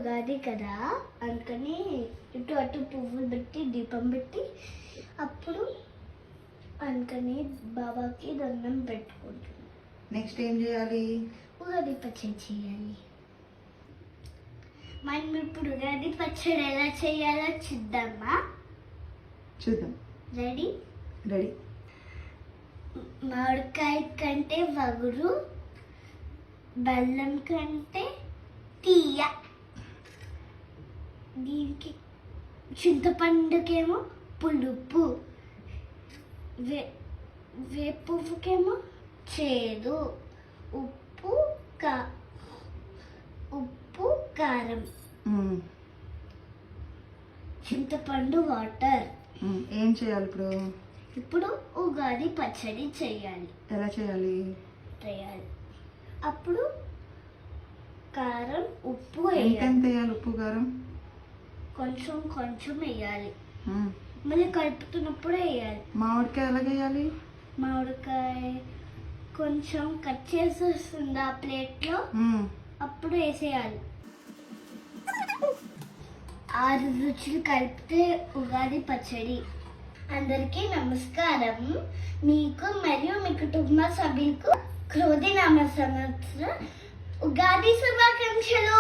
ఉగాది కదా, అందుకని ఇటు అటు పువ్వులు పెట్టి దీపం పెట్టి అప్పుడు అందుకని బాబాకి దండం పెట్టుకుంటున్నాం. నెక్స్ట్ ఏం చేయాలి? ఉగాది పచ్చడి చేయాలి. మనం ఇప్పుడు ఉగాది పచ్చడి ఎలా చేయాలో చూద్దామా? చూద్దాం. రెడీ? రెడీ. మామిడికాయ కంటే వగురు, బెల్లం కంటే తీయ, దీనికి చింతపండుకేమో పులుపు, వేపుకేమో చేదు, ఉప్పు కారం, చింతపండు వాటర్. ఏం చేయాలి ఇప్పుడు? ఇప్పుడు ఉగాది పచ్చడి చేయాలి. ఎలా చేయాలి? అప్పుడు కారం ఉప్పు ఎంత వేయాలి. వేయాలి? ఉప్పు కారం కొంచెం కొంచెం వేయాలి. మళ్ళీ కలుపుతున్నప్పుడు వేయాలి. మామిడికాయ ఎలాగ వేయాలి? మామిడికాయ కొంచెం కట్ చేసి వస్తుంది ఆ ప్లేట్లో, అప్పుడు వేసేయాలి. 6 రుచులు కలిపితే ఉగాది పచ్చడి. అందరికీ నమస్కారం. మీకు మరియు మీ కుటుంబ సభ్యులకు క్రోధి నామ సంవత్సర ఉగాది శుభాకాంక్షలు.